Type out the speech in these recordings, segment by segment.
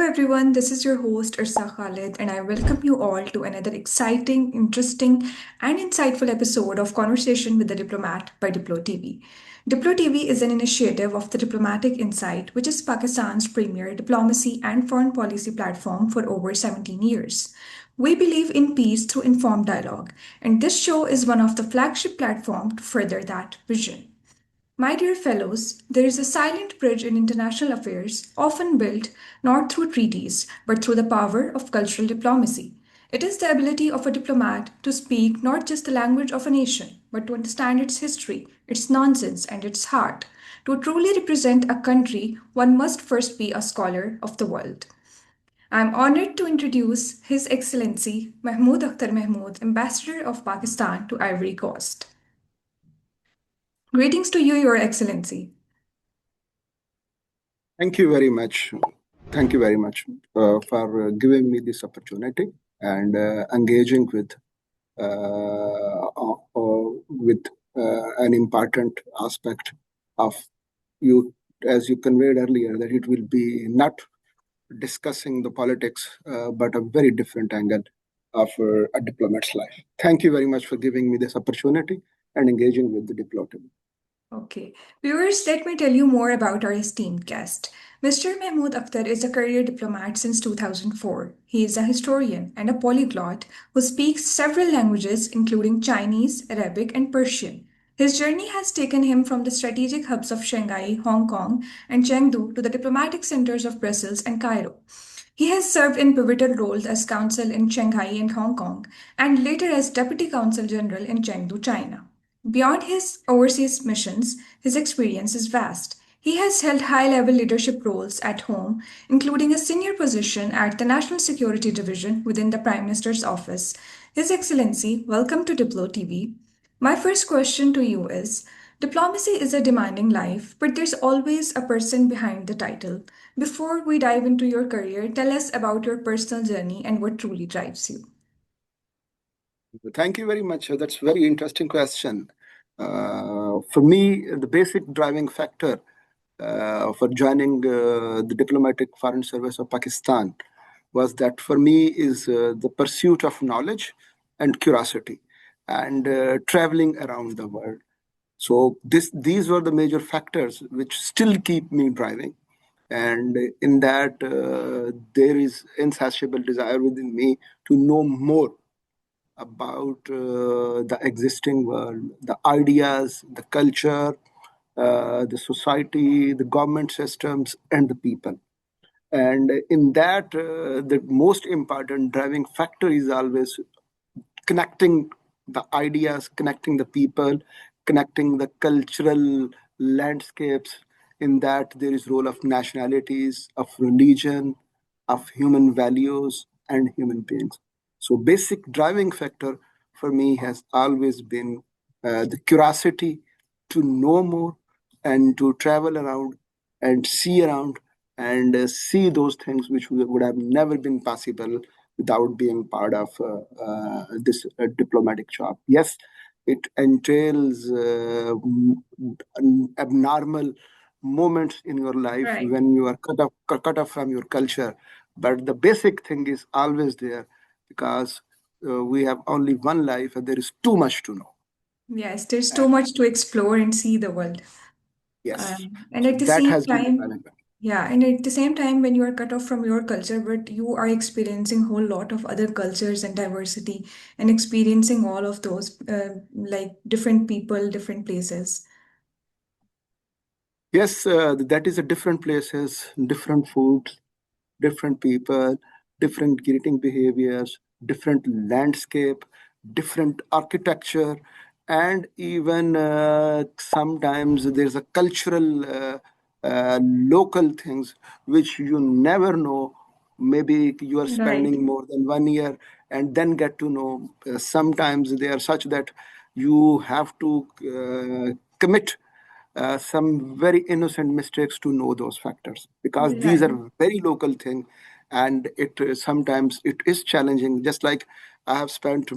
Hello, everyone. This is your host, Irsa Khalid, and I welcome you all to another exciting, interesting, and insightful episode of Conversation with the Diplomat by Diplo TV. Diplo TV is an initiative of the Diplomatic Insight, which is Pakistan's premier diplomacy and foreign policy platform for over 17 years. We believe in peace through informed dialogue, and this show is one of the flagship platforms to further that vision. My dear fellows, there is a silent bridge in international affairs, often built not through treaties, but through the power of cultural diplomacy. It is the ability of a diplomat to speak not just the language of a nation, but to understand its history, its nonsense, and its heart. To truly represent a country, one must first be a scholar of the world. I am honored to introduce His Excellency Mahmood Akhtar Mahmood, Ambassador of Pakistan to Ivory Coast. Greetings to you, Your Excellency. Thank you very much. Thank you very much for giving me this opportunity and engaging with an important aspect of you, as you conveyed earlier, that it will be not discussing the politics, but a very different angle of a diplomat's life. Thank you very much for giving me this opportunity and engaging with the diplomat. Okay. Viewers, let me tell you more about our esteemed guest. Mr. Mahmood Akhtar is a career diplomat since 2004. He is a historian and a polyglot who speaks several languages, including Chinese, Arabic, and Persian. His journey has taken him from the strategic hubs of Shanghai, Hong Kong, and Chengdu to the diplomatic centers of Brussels and Cairo. He has served in pivotal roles as consul in Shanghai and Hong Kong, and later as deputy consul general in Chengdu, China. Beyond his overseas missions, his experience is vast. He has held high level leadership roles at home, including a senior position at the National Security Division within the Prime Minister's office. His Excellency, welcome to Diplo TV. My first question to you is: diplomacy is a demanding life, but there's always a person behind the title. Before we dive into your career, tell us about your personal journey and what truly drives you. Thank you very much. That's a very interesting question. For me, the basic driving factor for joining the diplomatic foreign service of Pakistan was that for me is the pursuit of knowledge and curiosity and traveling around the world. So these were the major factors which still keep me driving. And in that, there is insatiable desire within me to know more about the existing world, the ideas, the culture, the society, the government systems, and the people. And in that, the most important driving factor is always connecting the ideas, connecting the people, connecting the cultural landscapes. In that, there is role of nationalities, of religion, of human values, and human beings. So, basic driving factor for me has always been the curiosity to know more and to travel around and see around and see those things which would have never been possible without being part of this diplomatic job. Yes, it entails abnormal moments in your life Right. when you are cut off from your culture, but the basic thing is always there because we have only one life and there is too much to know. Yes, there's And too much to explore and see the world. yes, And so at the that same has been the time, benefit. yeah, and at the same time, when you are cut off from your culture, but you are experiencing a whole lot of other cultures and diversity and experiencing all of those, like different people, different places. Yes, that is a different places, different foods, different people, different greeting behaviors, different landscape, different architecture, and even sometimes there's a cultural, local things which you never know. Maybe you are Right, spending more than 1 year and then get to know. Sometimes they are such that you have to commit some very innocent mistakes to know those factors because these right. are very local thing and it sometimes it is challenging, just like I have spent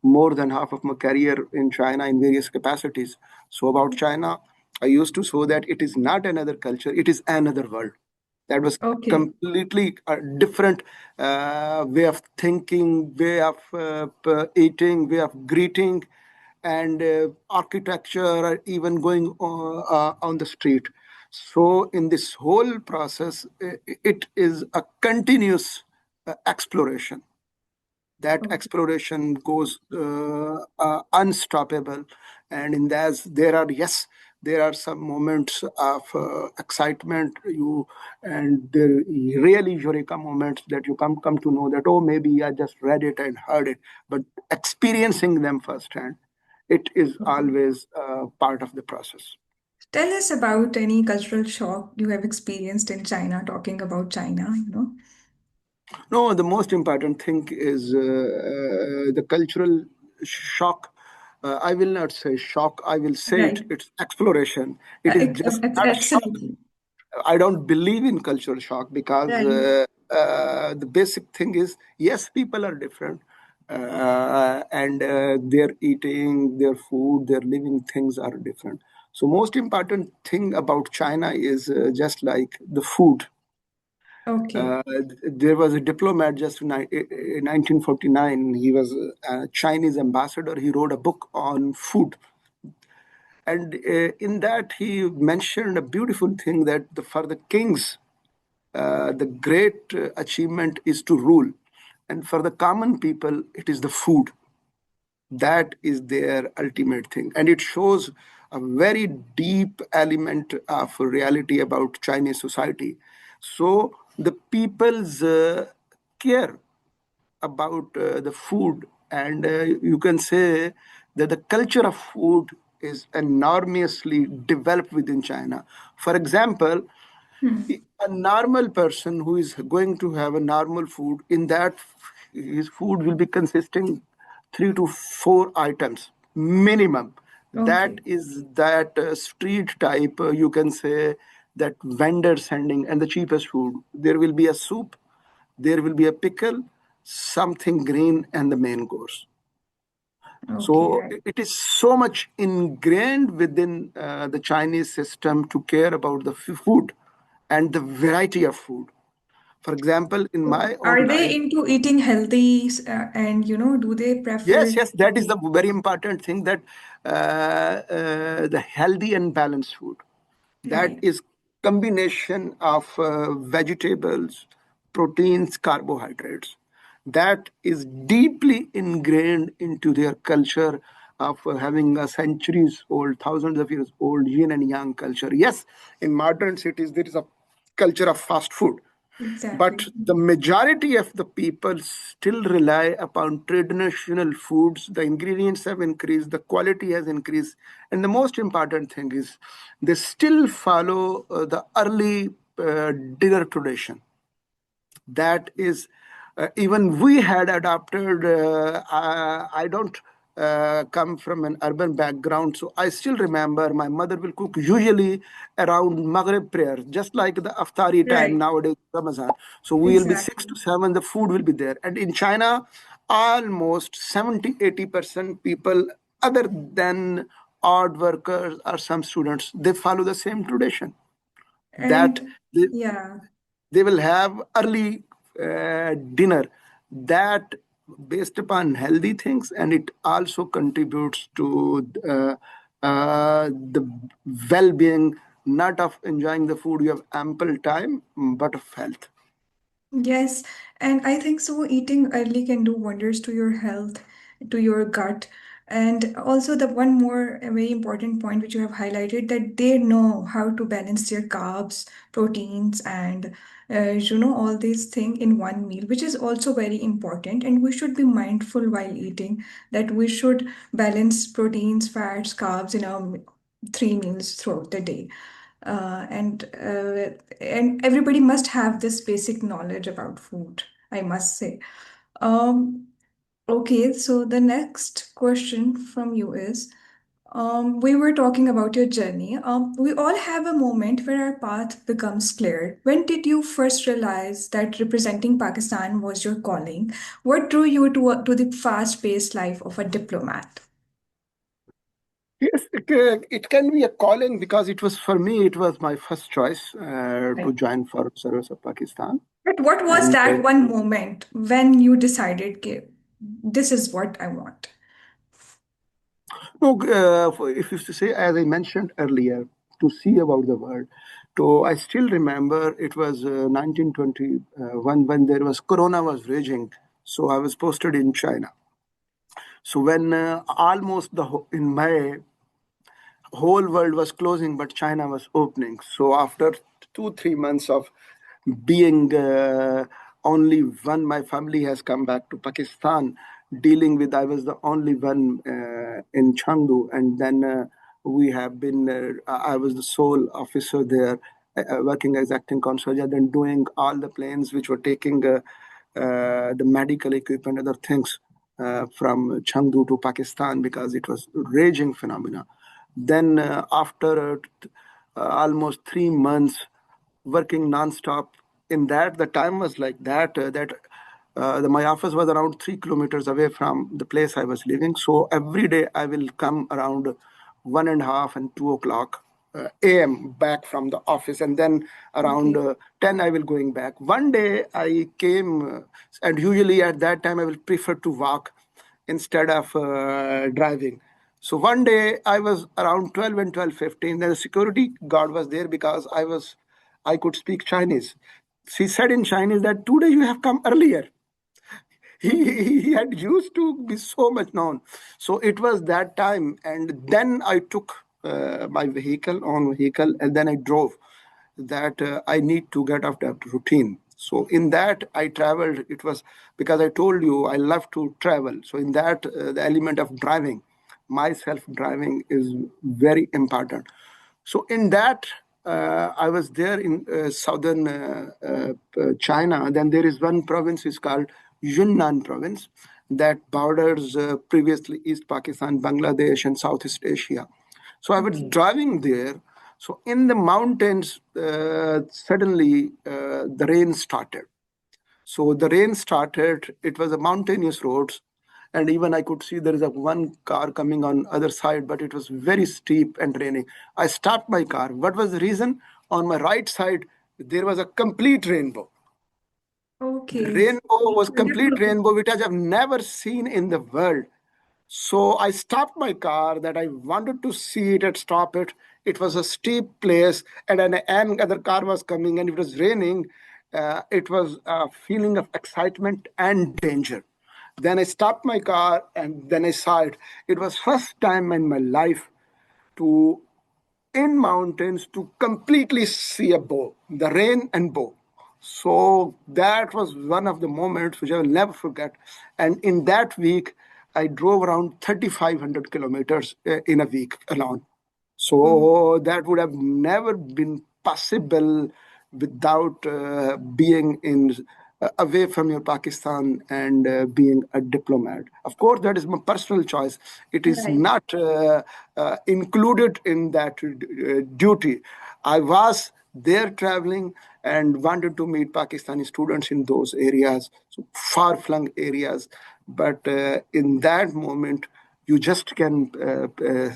more than half of my career in China in various capacities. So about China, I used to show that it is not another culture, it is another world. That was Okay. completely a different way of thinking, way of eating, way of greeting, and architecture, or even going on the street. So, in this whole process, it is a continuous exploration. That Okay. exploration goes unstoppable, and in that there are, yes, there are some moments of excitement, you, and there really eureka moments that you come to know that, oh, maybe I just read it and heard it, but experiencing them firsthand, it is Okay. always part of the process. Tell us about any cultural shock you have experienced in China, talking about China. No, the most important thing is the cultural shock. I will not say shock. I will say it. Right. It's exploration. It is just not a shock. Absolutely. I don't believe in cultural shock because Right. the basic thing is, yes, people are different, and their eating, their food, their living things are different. So most important thing about China is just like the food. Okay. uh, there was a diplomat just in 1949. He was a Chinese ambassador. He wrote a book on food. And in that, he mentioned a beautiful thing that for the kings, the great achievement is to rule. And for the common people, it is the food. That is their ultimate thing. And it shows a very deep element of reality about Chinese society. So the people's care about the food, and you can say that the culture of food is enormously developed within China. For example, Hmm. a normal person who is going to have a normal food, in that his food will be consisting 3 to 4 items minimum. That Okay. is that street type, you can say, that vendor sending, and the cheapest food, there will be a soup, there will be a pickle, something green, and the main course. Okay. So Right. it is so much ingrained within the Chinese system to care about the food and the variety of food. For example, in So my own are they life, into eating healthy and do they yes, prefer yes, to that is the be very important thing, that the healthy and balanced food. That right? is combination of vegetables, proteins, carbohydrates. That is deeply ingrained into their culture of having a centuries old, thousands of years old yin and yang culture. Yes, in modern cities there is a culture of fast food, but Exactly. the majority of the people still rely upon traditional foods. The ingredients have increased, the quality has increased, and the most important thing is they still follow the early dinner tradition. That is, even we had adopted. I don't come from an urban background, so I still remember my mother will cook usually around Maghrib prayer, just like the Aftari time Right. nowadays, Ramazan. So we will be six Exactly. to seven, the food will be there. And in China, almost 70-80% people, other than odd workers or some students, they follow the same tradition, that And they, yeah. they will have early dinner, that based upon healthy things, and it also contributes to the well-being, not of enjoying the food, you have ample time, but of health. Yes, and I think so. Eating early can do wonders to your health, to your gut. And also, the one more very important point which you have highlighted, that they know how to balance their carbs, proteins, and all these things in one meal, which is also very important. And we should be mindful while eating that we should balance proteins, fats, carbs in our 3 meals throughout the day. And everybody must have this basic knowledge about food, I must say. Um, okay, so the next question from you is, we were talking about your journey. We all have a moment where our path becomes clear. When did you first realize that representing Pakistan was your calling? What drew you to the fast-paced life of a diplomat? Yes, it can be a calling because it was for me. It was my first choice to Right. join for service of Pakistan, But what was and that one moment when you decided, "Okay, this is what I want"? no, if you say, as I mentioned earlier, to see about the world. So I still remember it was 1921 when there was Corona was raging. So I was posted in China. So when almost in May, whole world was closing, but China was opening. So after 2 3 months of being only one, my family has come back to Pakistan. Dealing with, I was the only one in Chengdu, and then we have been. I was the sole officer there, working as acting consul, then doing all the planes which were taking the medical equipment, other things from Chengdu to Pakistan because it was raging phenomena. Then after almost 3 months working non-stop in that, the time was like that, my office was around 3 kilometers away from the place I was living. So every day I will come around 1:30 and 2 o'clock a.m. back from the office, and then around Okay. 10 I will going back. One day I came, and usually at that time I will prefer to walk instead of driving. So one day I was around 12 and 12:15. Then the security guard was there because I could speak Chinese. She said in Chinese that today you have come earlier. He had used to be so much known. So it was that time. And then I took my own vehicle, and then I drove that I need to get off that routine. So in that I traveled. It was because I told you I love to travel. So in that the element of driving, myself driving is very important. So in that, I was there in southern China. Then there is one province is called Yunnan province that borders previously East Pakistan, Bangladesh, and Southeast Asia. So I was Okay. driving there. So in the mountains, suddenly the rain started. So the rain started. It was a mountainous roads, and even I could see there is a one car coming on other side, but it was very steep and raining. I stopped my car. What was the reason? On my right side, there was a complete rainbow. The Okay. rainbow was complete Wonderful. rainbow, which I have never seen in the world. So I stopped my car that I wanted to see it and stop it. It was a steep place, and an other car was coming, and it was raining. It was a feeling of excitement and danger. Then I stopped my car, and then I saw it. It was first time in my life to in mountains to completely see a bow, the rain and bow. So that was one of the moments which I will never forget. And in that week, I drove around 3,500 kilometers in a week alone. Oh, So that would have never been possible without being in away from your Pakistan and being a diplomat. Of course, that is my personal choice. It is right. not included in that duty. I was there traveling and wanted to meet Pakistani students in those areas, so far flung areas. But in that moment, you just can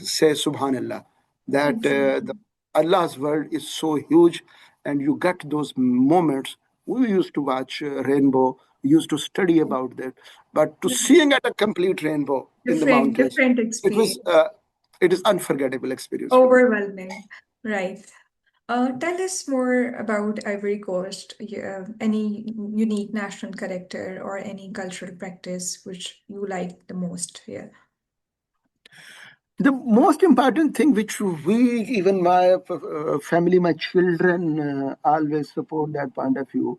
say Subhanallah that the Exactly. Allah's world is so huge, and you get those moments. We used to watch rainbow, used to study about that, but to Right. seeing at a complete rainbow in the mountains, Different it was experience. it is unforgettable experience for me. Overwhelming. Right. Tell us more about Ivory Coast. Any unique national character or any cultural practice which you like the most here? The most important thing which we, even my family, my children, always support that point of view.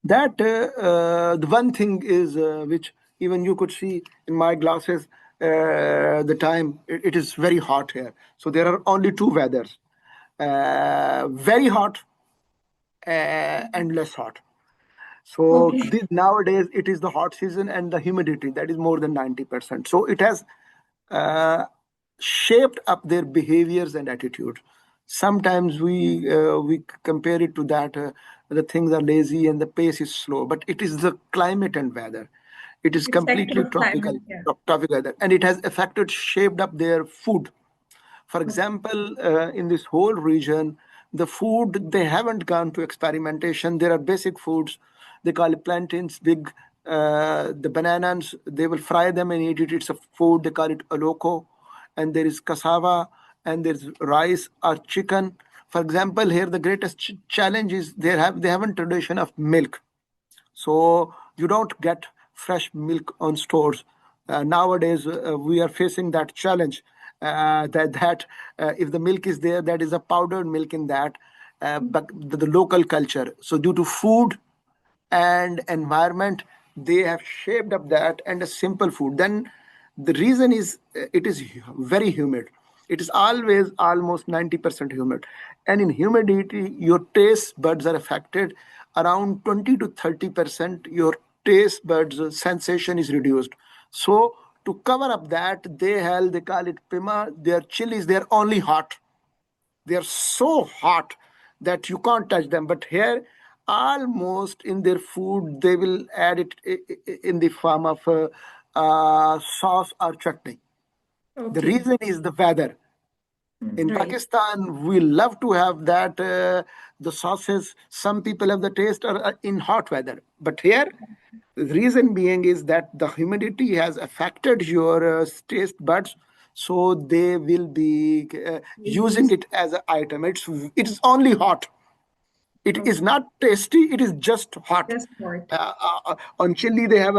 That the one thing is which even you could see in my glasses, the time it is very hot here. So there are only two weathers, very hot and less hot. So Okay. nowadays it is the hot season and the humidity that is more than 90%. So it has uh, shaped up their behaviors and attitudes. Sometimes we compare it to that the things are lazy and the pace is slow, but it is the climate and weather. It is Effect completely of climate. tropical, Yeah. tropical weather, and it has affected, shaped up their food. For example, in this whole region, the food, they haven't gone to experimentation. There are basic foods. They call it plantains, big. The bananas, they will fry them and eat it. It's a food. They call it aloko. And there is cassava, and there's rice or chicken. For example, here the greatest challenge is they haven't tradition of milk, so you don't get fresh milk on stores. Nowadays, we are facing that challenge, that if the milk is there, that is a powdered milk in that, but the local culture. So due to food and environment, they have shaped up that and a simple food. Then the reason is, it is very humid. It is always almost 90% humid, and in humidity your taste buds are affected. Around 20 to 30% your taste buds sensation is reduced. So to cover up that, they call it pima. Their chilies, they're only hot. They are so hot that you can't touch them. But here, almost in their food, they will add it in the form of sauce or chutney. The Okay. reason is the weather. In Right. Pakistan, we love to have that, the sauces. Some people have the taste in hot weather, but here, the reason being is that the humidity has affected your taste buds, so they will be using Use. it as an item. It's only hot. It is Okay. not tasty. It is just hot. That's part. On chili, they have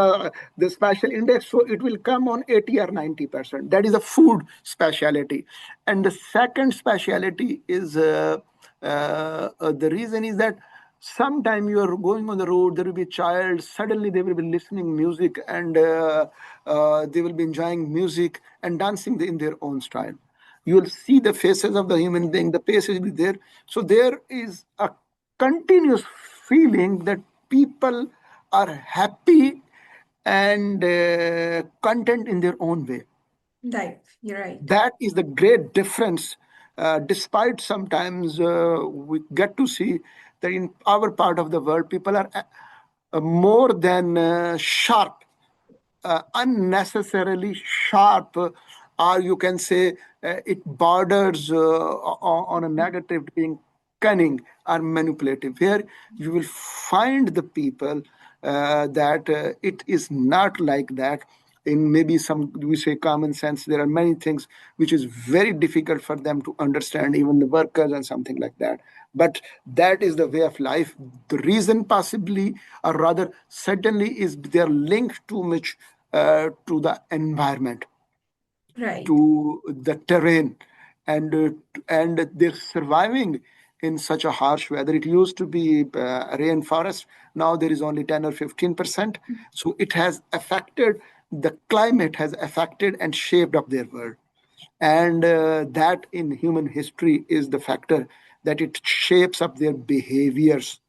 the special index, so it will come on 80 or 90%. That is a food speciality. And the second speciality is, the reason is that sometime you are going on the road, there will be a child, suddenly they will be listening music, and they will be enjoying music and dancing in their own style. You will see the faces of the human being, the faces will be there. So there is a continuous feeling that people are happy and content in their own way. Life. You're right. That is the great difference. Despite sometimes we get to see that in our part of the world, people are more than sharp, unnecessarily sharp, or you can say it borders on a negative, being cunning or manipulative. Here you will find the people that it is not like that. In maybe some, we say, common sense, there are many things which is very difficult for them to understand, even the workers and something like that. But that is the way of life. The reason possibly, or rather certainly, is they're linked too much to the environment, Right. to the terrain, and they're surviving in such a harsh weather. It used to be rainforest. Now there is only 10 or 15%. So it has affected, the climate has affected and shaped up their world. And that in human history is the factor that it shapes up their behaviors.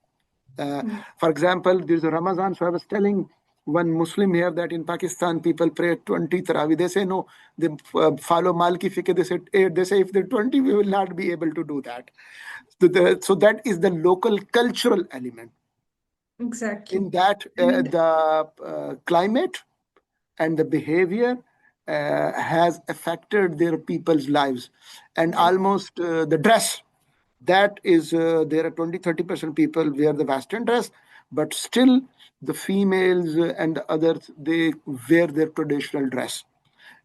For example, there's a Ramadan. So I was telling one Muslim here that in Pakistan people pray 20 Tarawih. They say no, they follow Maliki fiqh. They say 8. They say if they're 20, we will not be able to do that. So that is the local cultural element. In Exactly. that, And the climate and the behavior has affected their people's lives. And right. almost the dress, that is, there are 20-30% people wear the western dress, but still the females and the others, they wear their traditional dress.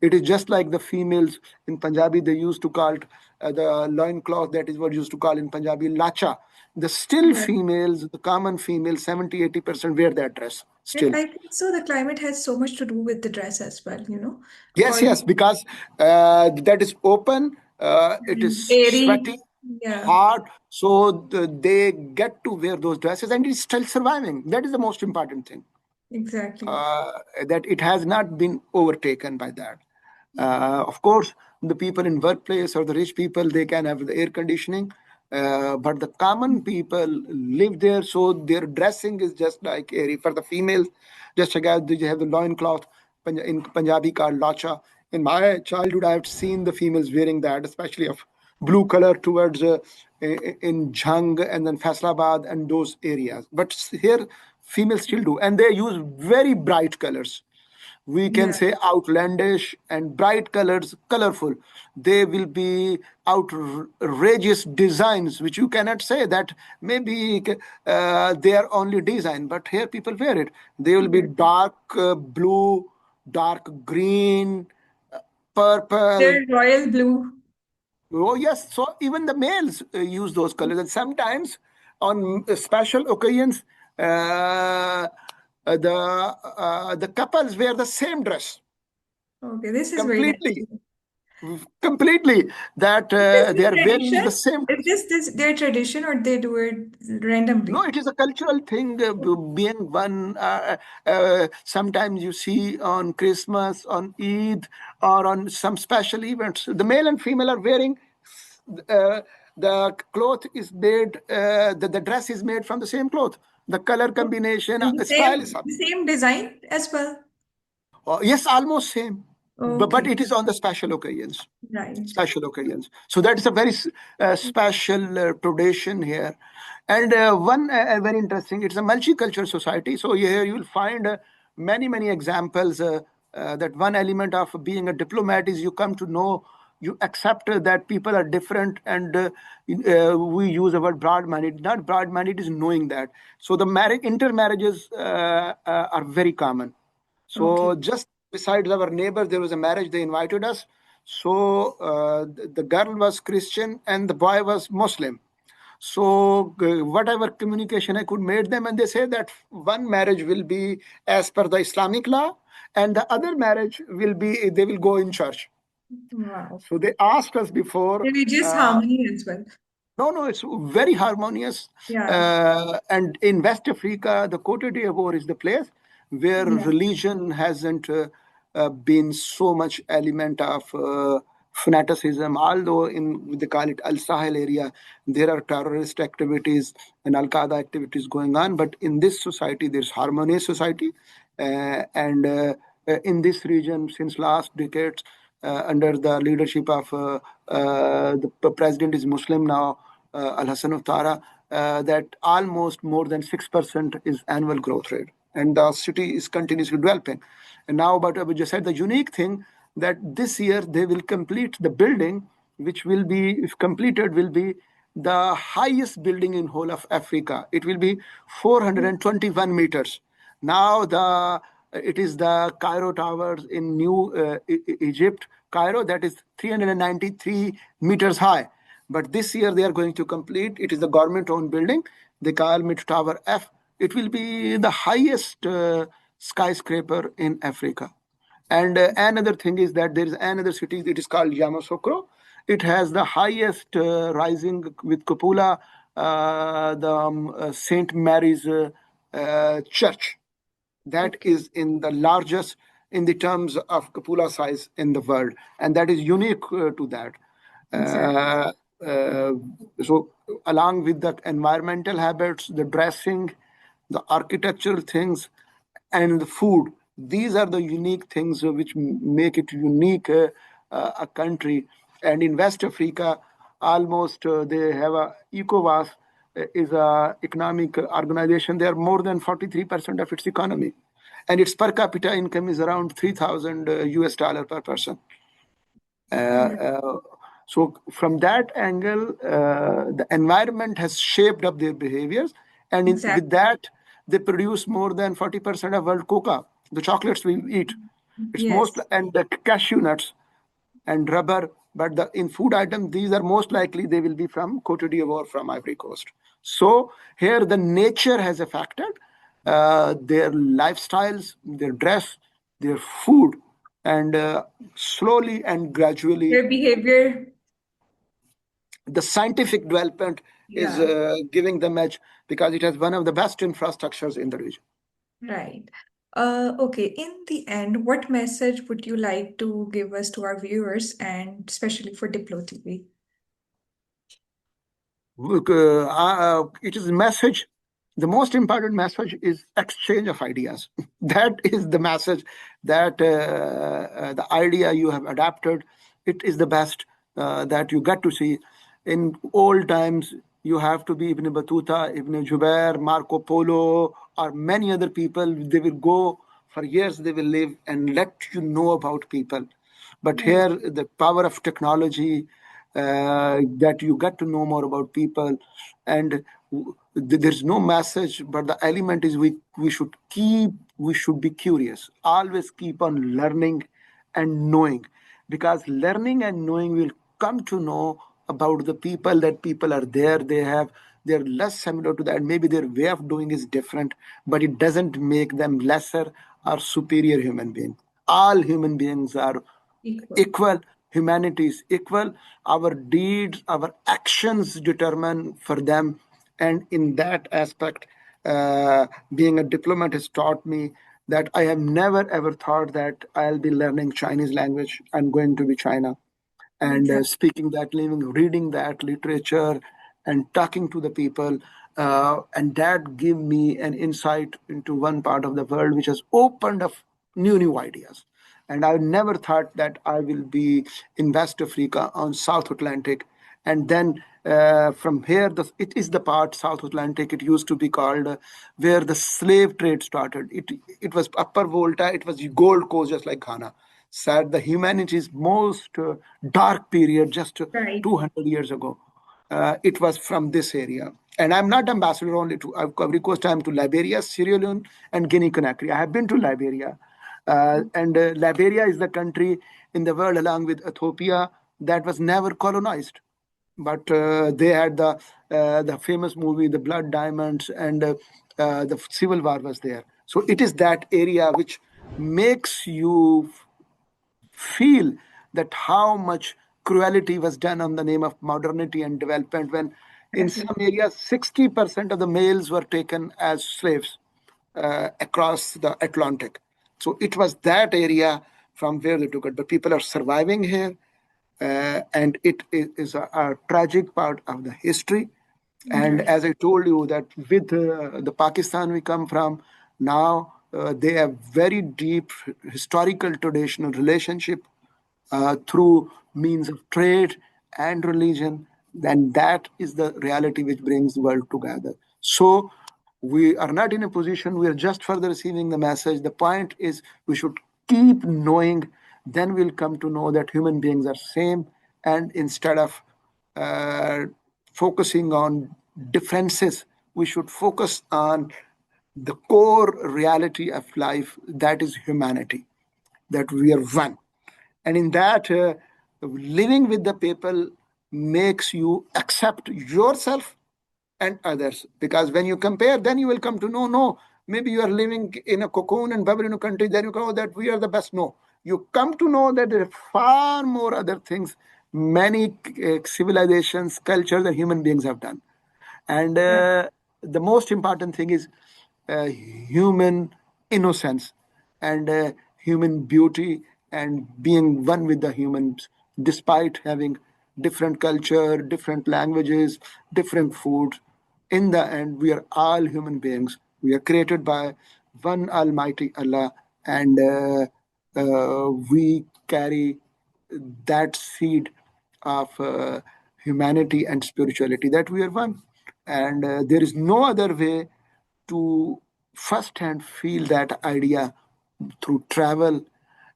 It is just like the females in Punjabi, they used to call it the loin cloth, that is what used to call in Punjabi lacha. The still Right. females, the common females, 70-80% wear that dress And still. I think so the climate has so much to do with the dress as well, Yes, yes, according because that is open, it is airy. sweaty, Yeah, hard, so they get to wear those dresses, and it's still surviving. That is the most important thing, exactly. uh, that it has not been overtaken by that. Of course, the people in workplace or the rich people, they can have the air conditioning, but the common people live there, so their dressing is just like airy. For the females, just like as they have the loincloth, in Punjabi called lacha. In my childhood, I have seen the females wearing that, especially of blue color towards in Jhang and then Faisalabad and those areas. But here, females still do, and they use very bright colors, We can Yeah. say outlandish and bright colors, colorful. They will be outrageous designs, which you cannot say that maybe they are only design, but here people wear it. They will be Yeah. dark blue, dark green, purple. They're royal blue. Oh, yes. So even the males use those colors. And sometimes on special occasions, the couples wear the same dress Okay, this is very nice. completely, completely. That Is this they the are wearing tradition? the same Is dress. this their tradition or they do it No, randomly? it is a cultural thing, being one. Sometimes you see on Christmas, on Eid, or on some special events, the male and female are wearing. Uh, the cloth is made. The dress is made from the same cloth. The color combination, And the style is same something. the same design as well. Yes, almost same, but Okay, it is on the special occasions. right. Special occasions. So that is a very special tradition here. And one very interesting, it's a multicultural society. So here you will find many examples that one element of being a diplomat is you come to know, you accept that people are different, and we use the word broad-minded. Not broad-minded is knowing that. So the marriage, intermarriages are very common. Okay. So just besides our neighbor, there was a marriage. They invited us. So the girl was Christian and the boy was Muslim. So whatever communication I could make them, and they say that one marriage will be as per the Islamic law, and the other marriage will be they will go in church. Wow. So they asked us before. Religious Uh, harmony as well. no, no, it's very harmonious. Yeah. And in West Africa, the Cote d'Ivoire is the place where Yeah. religion hasn't been so much element of fanaticism. Although in they call it Al Sahel area, there are terrorist activities and Al Qaeda activities going on. But in this society, there's harmonious society, and in this region, since last decades, under the leadership of the president is Muslim now, Al Hassan of Tara, that almost more than 6% is annual growth rate. And the city is continuously developing. And now, but I just said the unique thing that this year they will complete the building, which will be, if completed, will be the highest building in whole of Africa. It will be 421 meters. Now it is the Cairo Towers in New Egypt, Cairo, that is 393 meters high. But this year they are going to complete. It is the government-owned building. They call it Tower F. It will be the highest skyscraper in Africa. And another thing is that there is another city. It is called Yamoussoukro. It has the highest rising with cupola, the Saint Mary's Church. That Okay. is in the largest in the terms of cupola size in the world, and that is unique to that. Exactly. Uh, uh, so, along with the environmental habits, the dressing, the architectural things, and the food, these are the unique things which make it unique a country. And in West Africa, almost they have a ECOWAS is a economic organization. They are more than 43% of its economy, and its per capita income is around 3,000 US dollar per person. Uh, Yeah. uh, so from that angle, the environment has shaped up their behaviors, and with Exactly. that, they produce more than 40% of world cocoa, the chocolates we eat. It's most Yes. and the cashew nuts and rubber. But in food items, these are most likely they will be from Cote d'Ivoire, from Ivory Coast. So here the nature has affected their lifestyles, their dress, their food, and slowly and gradually Their behavior. the scientific development is Yeah. giving them edge because it has one of the best infrastructures in the region. Right. Okay. In the end, what message would you like to give us to our viewers and especially for Diplo TV? Look, it is a message. The most important message is exchange of ideas. That is the message that the idea you have adapted, it is the best that you get to see. In old times, you have to be Ibn Battuta, Ibn Jubair, Marco Polo, or many other people. They will go For years they will live and let you know about people. But Right. here, the power of technology, that you get to know more about people, and there's no message, but the element is we should be curious. Always keep on learning and knowing, because learning and knowing will come to know about the people, that people are there, they're less similar to that, maybe their way of doing is different, but it doesn't make them lesser or superior human beings. All human beings are Equal. equal. Humanity is equal. Our deeds, our actions determine for them. And in that aspect, being a diplomat has taught me that I have never ever thought that I'll be learning Chinese language. I'm going to be China, and Exactly. speaking that language, reading that literature, and talking to the people, and that give me an insight into one part of the world which has opened up new ideas. And I never thought that I will be in West Africa on South Atlantic, and then from here, it is the part South Atlantic. It used to be called where the slave trade started. It was Upper Volta. It was Gold Coast, just like Ghana. Said the humanity's most dark period, just Right. 200 years ago. It was from this area. And I'm not ambassador only to Ivory Coast. I'm to Liberia, Sierra Leone, and Guinea Conakry. I have been to Liberia. And Liberia is the country in the world, along with Ethiopia, that was never colonized. But they had the famous movie, The Blood Diamonds, and the Civil War was there. So it is that area which makes you feel that how much cruelty was done on the name of modernity and development, when in some Definitely. areas 60% of the males were taken as slaves across the Atlantic. So it was that area from where they took it. But people are surviving here, and it is a tragic part of the history. And Right. as I told you, that with the Pakistan we come from, now they have very deep historical traditional relationship through means of trade and religion. Then that is the reality which brings the world together. So we are not in a position, we are just further receiving the message. The point is we should keep knowing, then we'll come to know that human beings are same. And instead of uh, focusing on differences, we should focus on the core reality of life, that is humanity, that we are one. And in that, living with the people makes you accept yourself and others. Because when you compare, then you will come to know, no, maybe you are living in a cocoon and bubble in a country, then you go that we are the best. No, you come to know that there are far more other things, many civilizations, cultures that human beings have done. And Right. the most important thing is human innocence, and human beauty, and being one with the humans, despite having different culture, different languages, different foods. In the end, we are all human beings. We are created by one Almighty Allah, and we carry that seed of humanity and spirituality, that we are one. And there is no other way to first hand feel that idea through travel.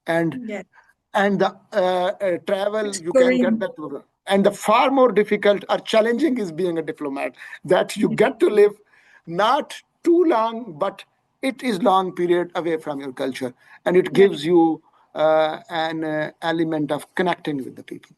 and Yes. and the travel you can get Exploring. that. And the far more difficult or challenging is being a diplomat, that you get to live not too long, but it is long period away from your culture, and it Right. gives you an element of connecting with the people.